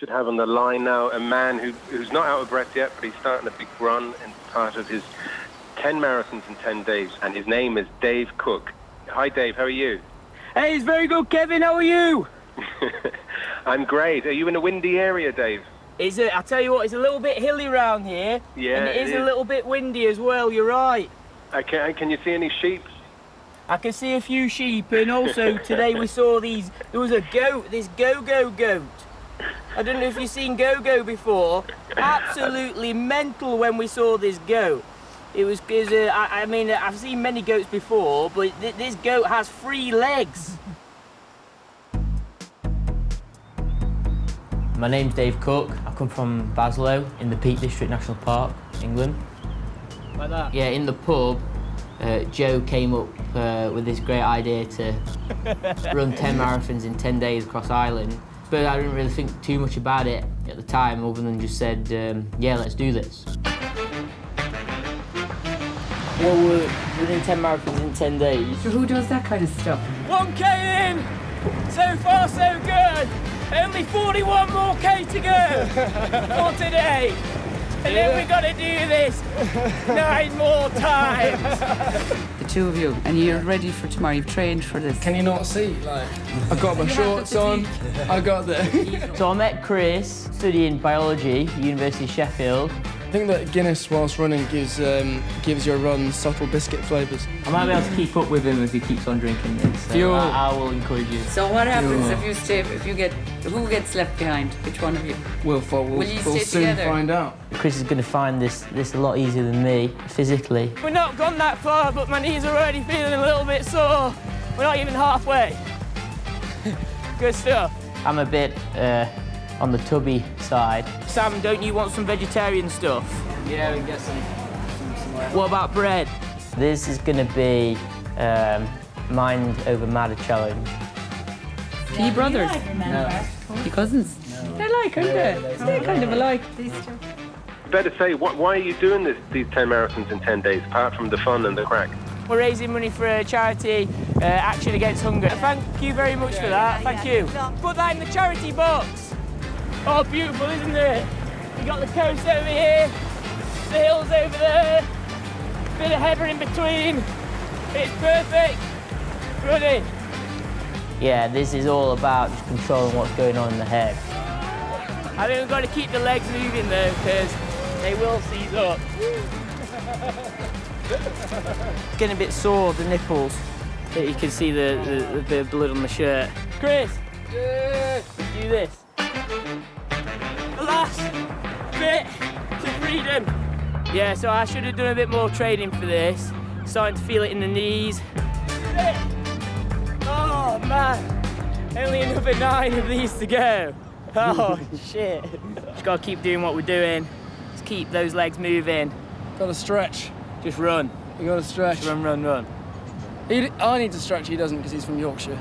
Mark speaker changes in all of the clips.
Speaker 1: should have on the line now a man who's not out of breath yet, but he's starting a big run in part of his 10 marathons in 10 days, and his name is Dave Cook. Hi, Dave. How are you?
Speaker 2: Hey, it's very good, Kevin. How are you?
Speaker 1: I'm great. Are you in a windy area, Dave?
Speaker 2: I tell you what, it's a little bit hilly round here.
Speaker 1: Yeah,
Speaker 2: and it is a little bit windy as well, you're right.
Speaker 1: Can you see any sheep?
Speaker 2: I can see a few sheep, and also today we saw there was a goat, this go-go goat. I don't know if you've seen go-go before. Absolutely mental when we saw this goat. I mean, I've seen many goats before, but this goat has 3 legs.
Speaker 3: My name's Dave Cook. I come from Baslow in the Peak District National Park, England.
Speaker 2: Like that?
Speaker 3: Yeah, in the pub, Joe came up with this great idea to run 10 marathons in 10 days across Ireland. But I didn't really think too much about it at the time, other than just said, yeah, let's do this.
Speaker 2: Well, we're running 10 marathons in 10 days.
Speaker 4: So who does that kind of stuff?
Speaker 2: 1K in! So far, so good! Only 41 more K to go for today. And then we got to do this 9 more times.
Speaker 4: The two of you, and you're ready for tomorrow. You've trained for this.
Speaker 5: Can you not see? Like, I've got my shorts on. I got the.
Speaker 3: So I met Chris studying biology at University of Sheffield.
Speaker 5: I think that Guinness, whilst running, gives your run subtle biscuit flavours.
Speaker 3: I might be able to keep up with him if he keeps on drinking this. So I will encourage you.
Speaker 4: So what happens who gets left behind? Which one of you?
Speaker 5: We'll
Speaker 4: stay
Speaker 5: soon
Speaker 4: together?
Speaker 5: find out.
Speaker 3: Chris is going to find this a lot easier than me, physically.
Speaker 2: We're not gone that far, but my knees are already feeling a little bit sore. We're not even halfway. Good stuff.
Speaker 3: I'm a bit on the tubby side.
Speaker 2: Sam, don't you want some vegetarian stuff?
Speaker 5: Yeah, we can get some
Speaker 2: What about bread?
Speaker 3: This is going to be mind over matter challenge.
Speaker 4: Are you brothers?
Speaker 5: No.
Speaker 4: You cousins? No. They're like, aren't they? They're kind of alike, these two.
Speaker 1: Better say, why are you doing these 10 marathons in 10 days, apart from the fun and the crack?
Speaker 2: We're raising money for a charity, Action Against Hunger. Thank you very much for that, thank you. Put that in the charity box. Oh, beautiful, isn't it? We got the coast over here, the hills over there, bit of heather in between. It's perfect. Ready?
Speaker 3: Yeah, this is all about just controlling what's going on in the head.
Speaker 2: I think we've got to keep the legs moving though, because they will seize up. It's getting a bit sore, the nipples. You can see the bit of blood on the shirt. Chris, let's do this. The last bit to freedom. Yeah, so I should have done a bit more training for this. Starting to feel it in the knees. Oh man, only another 9 of these to go. Oh shit. Just gotta keep doing what we're doing. Just keep those legs moving.
Speaker 5: Gotta stretch.
Speaker 2: Just run.
Speaker 5: You gotta stretch.
Speaker 2: Just run.
Speaker 5: I need to stretch, he doesn't, because he's from Yorkshire.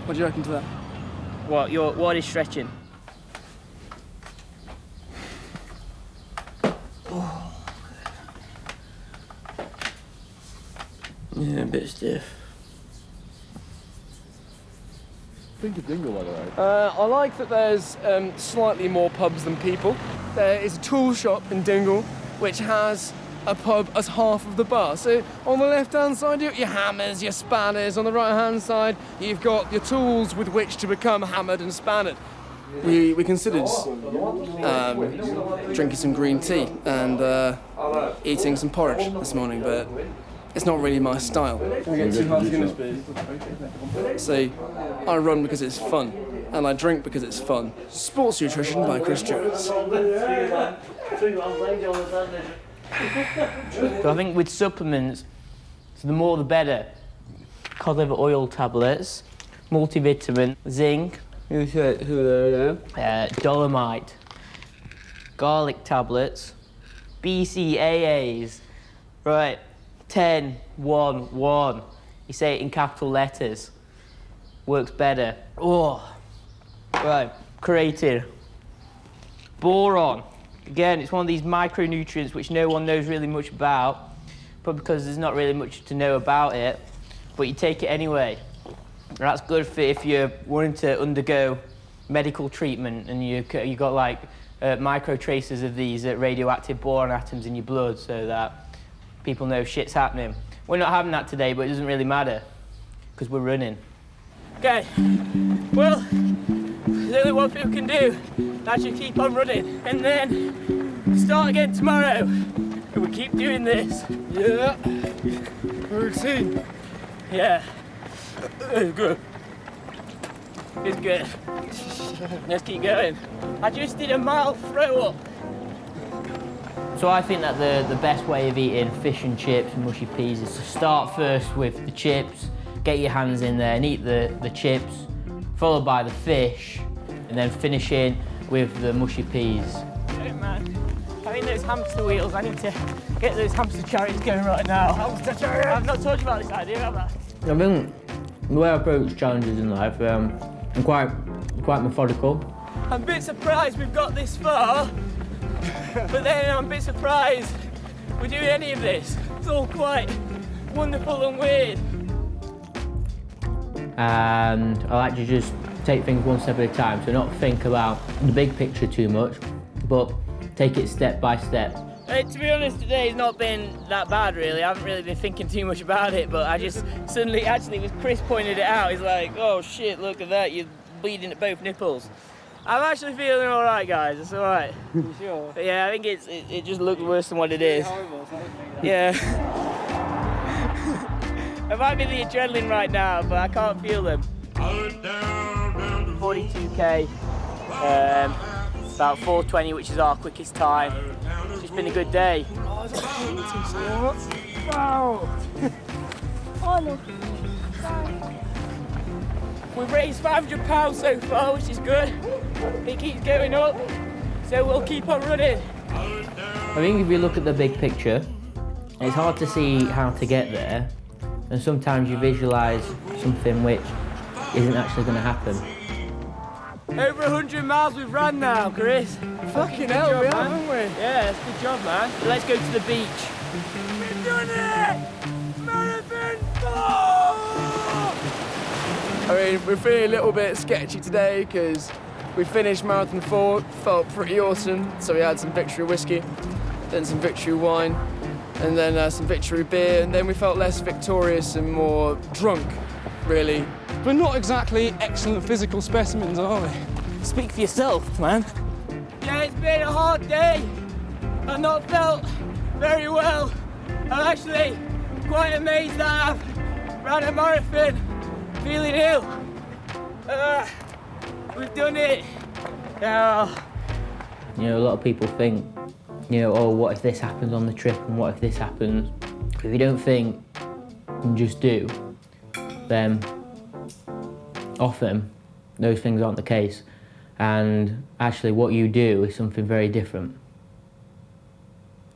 Speaker 5: What do you reckon to that?
Speaker 2: What is stretching? Yeah, a bit stiff.
Speaker 6: Think of Dingle, by the way.
Speaker 5: I like that there's slightly more pubs than people. There is a tool shop in Dingle, which has a pub as half of the bar. So on the left-hand side, you've got your hammers, your spanners. On the right-hand side, you've got your tools with which to become hammered and spannered. We considered drinking some green tea and eating some porridge this morning, but it's not really my style. I get 2 half Guinness beers. So I run because it's fun, and I drink because it's fun. Sports Nutrition by Chris Jones.
Speaker 3: So I think with supplements, so the more the better. Cod liver oil tablets, multivitamin, zinc, dolomite, garlic tablets, BCAAs. Right, 10, 1, 1. You say it in capital letters. Works better. Oh, right, creatine. Boron. Again, it's one of these micronutrients which no one knows really much about, but because there's not really much to know about it, but you take it anyway. And that's good for if you're wanting to undergo medical treatment, and you got like micro tracers of these radioactive boron atoms in your blood, so that people know shit's happening. We're not having that today, but it doesn't really matter because we're running. Okay. Well, there's only one thing we can do. That's just keep on running, and then start again tomorrow. And we keep doing this.
Speaker 5: Yeah. Routine.
Speaker 3: Yeah. It's good. It's good. Let's keep going. I just did a mile throw up. So I think that the best way of eating fish and chips and mushy peas is to start first with the chips, get your hands in there and eat the chips, followed by the fish, and then finishing with the mushy peas. Hey man, I think those hamster wheels, I need to get those hamster chariots going right now. Hamster chariots? I've not told you about this idea, have I? I think the way I approach challenges in life, I'm quite methodical. I'm a bit surprised we've got this far, but then I'm a bit surprised we're doing any of this. It's all quite wonderful and weird. And I like to just take things one step at a time, so not think about the big picture too much, but take it step by step. To be honest, today's not been that bad really. I haven't really been thinking too much about it, but I just suddenly, actually, was Chris pointed it out, he's like, oh shit, look at that, you're bleeding at both nipples. I'm actually feeling all right, guys, it's all right. You sure? But yeah, I think it just looked worse than what it is. Yeah. It might be the adrenaline right now, but I can't feel them. 42k, about 4:20, which is our quickest time. It's just been a good day. Wow! Oh no. We've raised £500 so far, which is good. It keeps going up, so we'll keep on running. I think if you look at the big picture, it's hard to see how to get there, and sometimes you visualise something which isn't actually going to happen. Over 100 miles we've run now, Chris.
Speaker 5: Fucking hell, we have, haven't we?
Speaker 3: Yeah, it's a good job, man. So let's go to the beach. We've done it! Marathon 4!
Speaker 5: I mean, we're feeling a little bit sketchy today because we finished Marathon 4, felt pretty awesome. So we had some victory whiskey, then some victory wine, and then some victory beer, and then we felt less victorious and more drunk, really.
Speaker 7: We're not exactly excellent physical specimens, are we?
Speaker 3: Speak for yourself, man. Yeah, it's been a hard day. I've not felt very well. I'm actually quite amazed that I've ran a marathon feeling ill. We've done it. You know, a lot of people think, oh, what if this happens on the trip and what if this happens? If you don't think and just do, then often those things aren't the case. And actually what you do is something very different.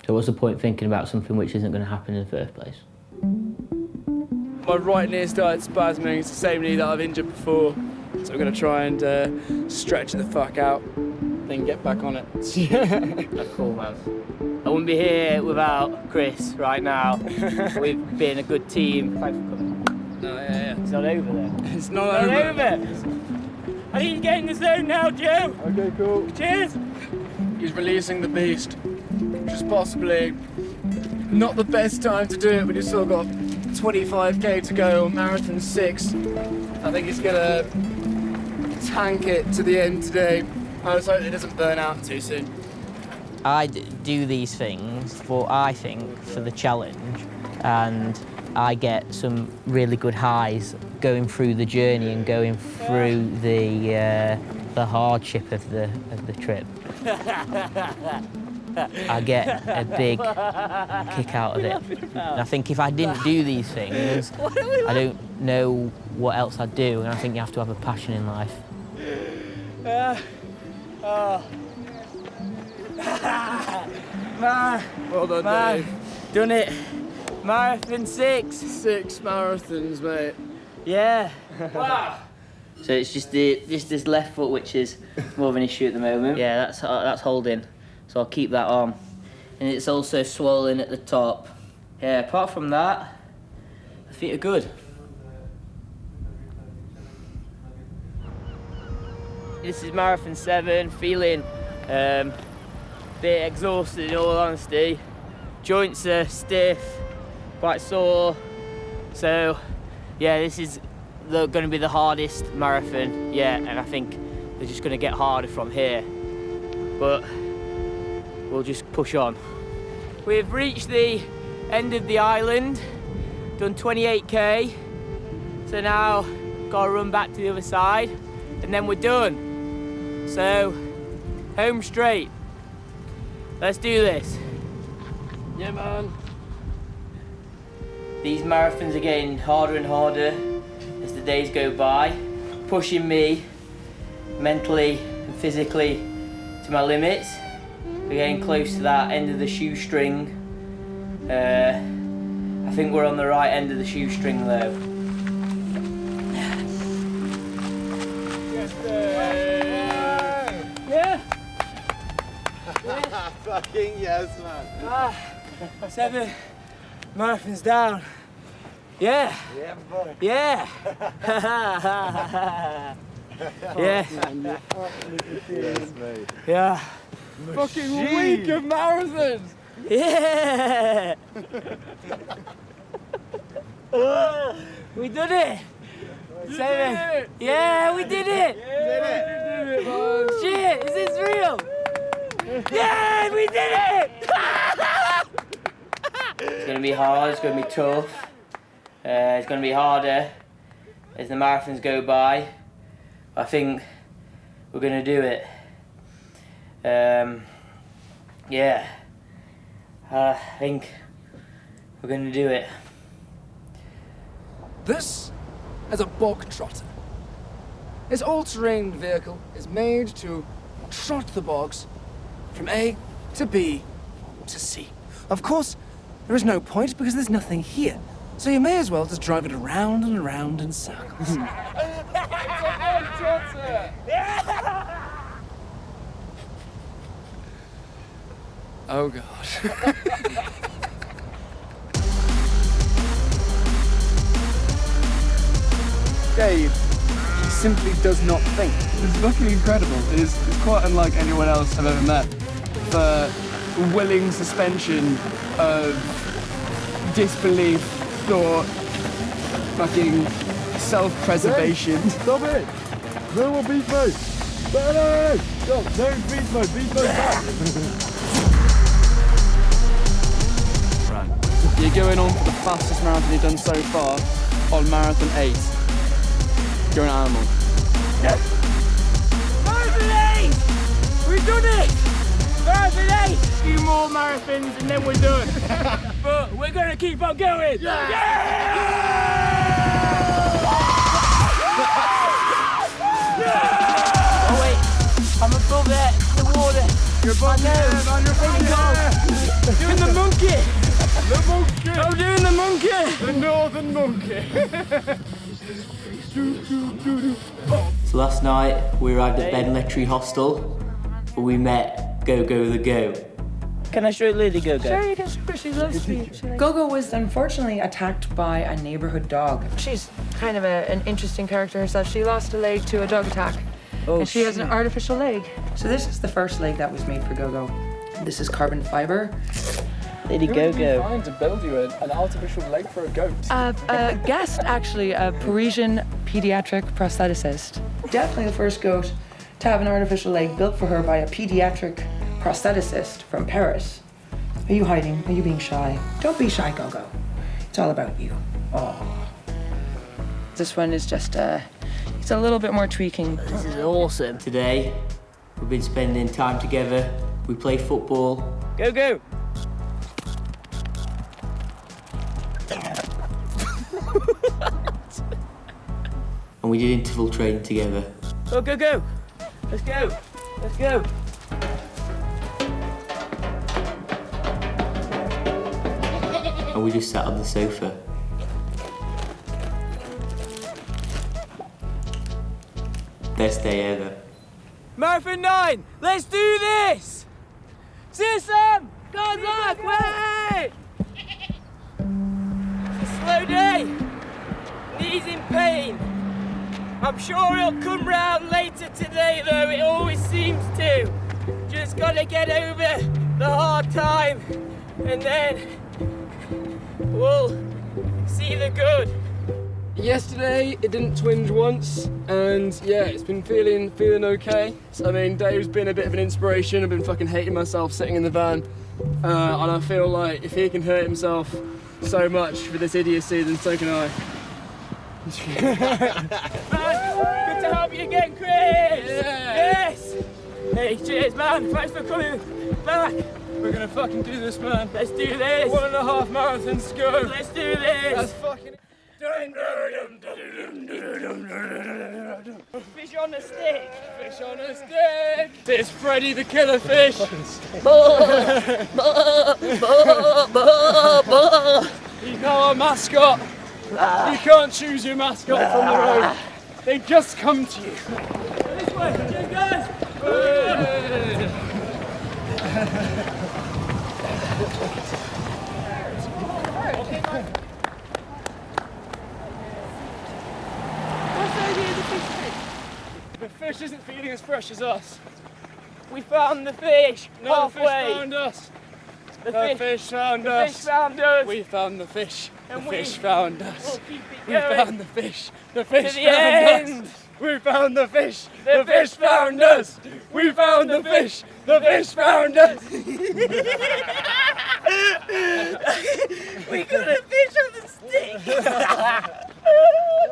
Speaker 3: So what's the point thinking about something which isn't going to happen in the first place?
Speaker 5: My right knee started spasming. It's the same knee that I've injured before. So we're going to try and stretch the fuck out, then get back on it.
Speaker 3: That's cool, man. I wouldn't be here without Chris right now. We've been a good team. Thanks for coming.
Speaker 5: No, yeah.
Speaker 3: It's not over there.
Speaker 5: It's not over.
Speaker 3: I need to get in the zone now, Joe.
Speaker 6: Okay, cool.
Speaker 3: Cheers.
Speaker 5: He's releasing the beast, which is possibly not the best time to do it, but he's still got 25k to go on Marathon 6. I think he's gonna tank it to the end today. I just hope it doesn't burn out too soon.
Speaker 3: I do these things for the challenge, and I get some really good highs going through the journey and going through the hardship of the trip. I get a big kick out of it. And I think if I didn't do these things, I don't know what else I'd do, and I think you have to have a passion in life.
Speaker 5: Well done, Dave.
Speaker 3: Done it. Marathon 6.
Speaker 5: 6 marathons, mate.
Speaker 3: Yeah. Wow. So it's just this left foot which is more of an issue at the moment. Yeah, that's holding. So I'll keep that on. And it's also swollen at the top. Yeah, apart from that, the feet are good.
Speaker 2: This is marathon 7, feeling a bit exhausted in all honesty. Joints are stiff, quite sore. So yeah, this is going to be the hardest marathon yet, and I think they're just going to get harder from here. But we'll just push on. We've reached the end of the island, done 28k. So now got to run back to the other side, and then we're done. So home straight. Let's do this.
Speaker 5: Yeah, man.
Speaker 2: These marathons are getting harder and harder as the days go by, pushing me mentally and physically to my limits. We're getting close to that end of the shoestring. I think we're on the right end of the shoestring though. Yeah?
Speaker 6: Fucking yes, man.
Speaker 2: 7 marathons down. Yeah.
Speaker 6: Yeah, boy.
Speaker 2: Yeah. Yeah.
Speaker 6: Yes, mate.
Speaker 2: Yeah.
Speaker 5: Fucking week of marathons.
Speaker 2: Yeah. We did it. 7. Yeah, we did it. Shit, is this real? Yeah, we did it. It's gonna be hard. It's gonna be tough. It's gonna be harder as the marathons go by. I think we're gonna do it. Yeah. I think we're gonna do it.
Speaker 5: This is a bog trotter. This all-terrain vehicle is made to trot the bogs from A to B to C. Of course, there is no point because there's nothing here. So you may as well just drive it around and around in circles. Oh God.
Speaker 7: Dave, he simply does not think. It's fucking incredible. It's quite unlike anyone else I've ever met. The willing suspension of disbelief, thought, fucking self-preservation.
Speaker 6: Stop it! No more beast mode! No! Stop! No beast mode! Beast mode back!
Speaker 7: You're going on for the fastest marathon you've done so far on marathon 8. You're an animal.
Speaker 2: Marathon 8! We've done it! Marathon 8! A few more marathons and then we're done. But we're gonna keep on going! Yeah! Oh wait, I'm above the water.
Speaker 5: You're above
Speaker 2: on your feet. Doing the monkey!
Speaker 5: The monkey!
Speaker 2: I'm doing the monkey!
Speaker 5: The northern monkey!
Speaker 2: So last night we arrived at Benletry Hostel, where we met Go-Go the Go. Can I show you Lady Go-Go?
Speaker 4: Sure, you can. She loves me. Gogo was unfortunately attacked by a neighborhood dog.
Speaker 8: She's kind of an interesting character herself. She lost a leg to a dog attack, and she has an artificial leg.
Speaker 4: So this is the first leg that was made for Gogo. This is carbon fiber.
Speaker 2: Lady
Speaker 5: Who would be
Speaker 2: Go-Go.
Speaker 5: fine to build you an artificial leg for a goat?
Speaker 8: A guest, actually, a Parisian pediatric prostheticist.
Speaker 4: Definitely the first goat to have an artificial leg built for her by a pediatric prostheticist from Paris. Are you hiding? Are you being shy? Don't be shy, Gogo. It's all about you. Oh. This one is just it's a little bit more tweaking.
Speaker 2: This is awesome. Today, we've been spending time together. We play football. Go! And we did interval training together. Go! Let's go! And we just sat on the sofa. Best day ever. Marathon 9, let's do this! System! Good luck, wait! Slow day! Knees in pain. I'm sure it'll come round later today though, it always seems to. Just gotta get over the hard time and then we'll see the good.
Speaker 5: Yesterday it didn't twinge once, and yeah, it's been feeling okay. So, I mean, Dave's been a bit of an inspiration. I've been fucking hating myself sitting in the van, and I feel like if he can hurt himself so much for this idiocy, then so can I.
Speaker 2: Man, good to have you again, Chris.
Speaker 5: Yeah.
Speaker 2: Yes. Hey, cheers, man. Thanks for coming back.
Speaker 5: We're gonna fucking do this, man.
Speaker 2: Let's do this.
Speaker 5: 1.5 marathons to go.
Speaker 2: Let's do this.
Speaker 5: That's fucking.
Speaker 2: Fish on a stick.
Speaker 5: Fish on a stick. It's Freddy the Killer Fish. He's now our mascot. You can't choose your mascot from the road. They just come to you.
Speaker 2: This way. Cheers, guys.
Speaker 5: The fish isn't feeling as fresh as us.
Speaker 2: We found the fish.
Speaker 5: No,
Speaker 2: halfway.
Speaker 5: the fish found us.
Speaker 2: The
Speaker 5: The fish found
Speaker 2: the
Speaker 5: us.
Speaker 2: fish found us.
Speaker 5: We found the fish.
Speaker 2: And
Speaker 5: The
Speaker 2: we-
Speaker 5: fish found us.
Speaker 2: We'll keep it
Speaker 5: We
Speaker 2: going.
Speaker 5: found the fish. The fish
Speaker 2: the
Speaker 5: found
Speaker 2: end.
Speaker 5: us. We found the fish.
Speaker 2: The
Speaker 5: The fish found us. We found the fish. The fish found us.
Speaker 2: We got a fish on the stick.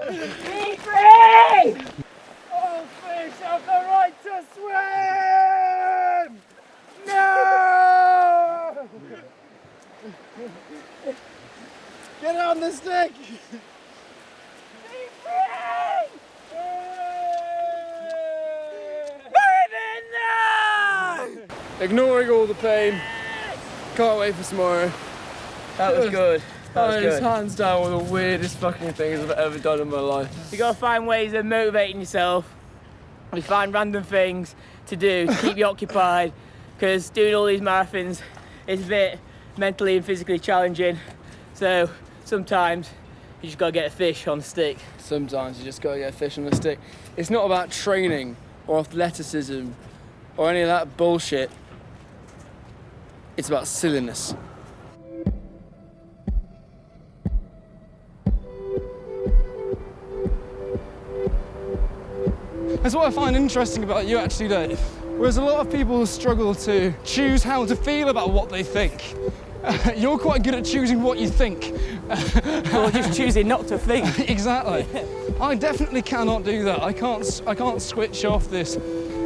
Speaker 2: Be free!
Speaker 5: All fish have the right to swim. No! Get on the stick.
Speaker 2: Be free!
Speaker 5: Ignoring all the pain. Can't wait for tomorrow.
Speaker 2: That was good. That was
Speaker 5: That is
Speaker 2: good.
Speaker 5: hands down one of the weirdest fucking things I've ever done in my life.
Speaker 2: You gotta find ways of motivating yourself. You find random things to do to keep you occupied, because doing all these marathons is a bit mentally and physically challenging. So sometimes you just gotta get a fish on a stick.
Speaker 5: Sometimes you just gotta get a fish on a stick. It's not about training or athleticism or any of that bullshit. It's about silliness. That's what I find interesting about you actually, Dave. Whereas a lot of people struggle to choose how to feel about what they think. You're quite good at choosing what you think.
Speaker 2: Or just choosing not to think.
Speaker 5: Exactly. I definitely cannot do that. I can't switch off this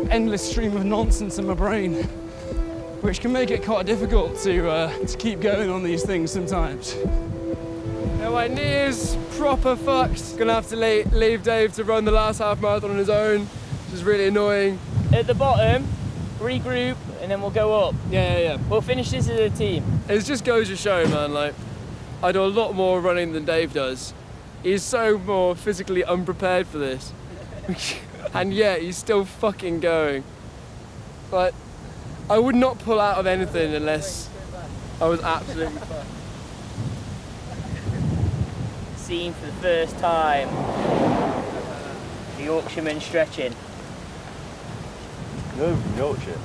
Speaker 5: endless stream of nonsense in my brain, which can make it quite difficult to keep going on these things sometimes. Now my knees proper fucked. Gonna have to leave Dave to run the last half marathon on his own, which is really annoying.
Speaker 2: At the bottom, regroup, and then we'll go up.
Speaker 5: Yeah.
Speaker 2: We'll finish this as a team.
Speaker 5: It just goes to show, man, like, I do a lot more running than Dave does. He's so more physically unprepared for this. And yet, he's still fucking going. Like, I would not pull out of anything unless I was absolutely fucked.
Speaker 2: Seen for the first time. The Yorkshireman stretching.
Speaker 6: No, from Yorkshire.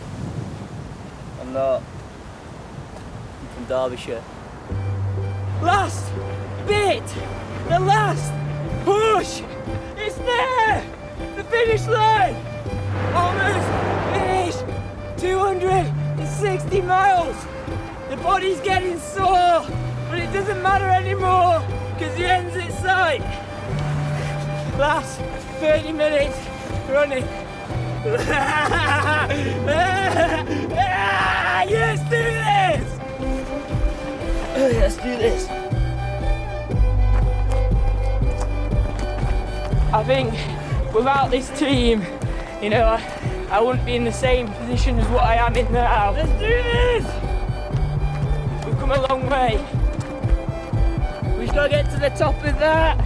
Speaker 2: I'm not. I'm from Derbyshire. Last bit! The last push! It's there! The finish line! Almost finished! 260 miles! The body's getting sore, but it doesn't matter anymore, because the end's in sight! Last 30 minutes running. Let's do this! Let's do this. I think without this team, you know, I wouldn't be in the same position as what I am in now. Let's do this! We've come a long way. We just gotta get to the top of that,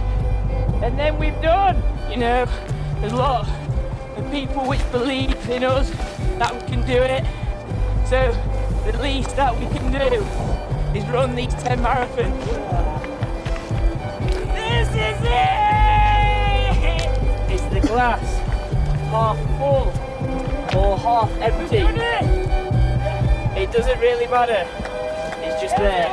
Speaker 2: and then we've done. You know, there's a lot of people which believe in us that we can do it. So the least that we can do is run these 10 marathons. This is it! It's the
Speaker 3: glass half full or half empty. It doesn't really matter. It's just there.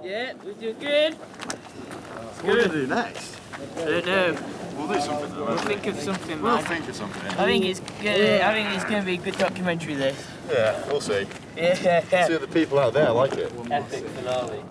Speaker 3: Yeah, we're doing good.
Speaker 6: What are we going to do next?
Speaker 3: I don't know.
Speaker 6: We'll do something though.
Speaker 3: We'll think of something,
Speaker 6: We'll
Speaker 3: man.
Speaker 6: think of something.
Speaker 3: I think it's gonna be a good documentary. This.
Speaker 6: Yeah, we'll see.
Speaker 3: Yeah.
Speaker 6: See the people out there like it.
Speaker 3: Epic finale.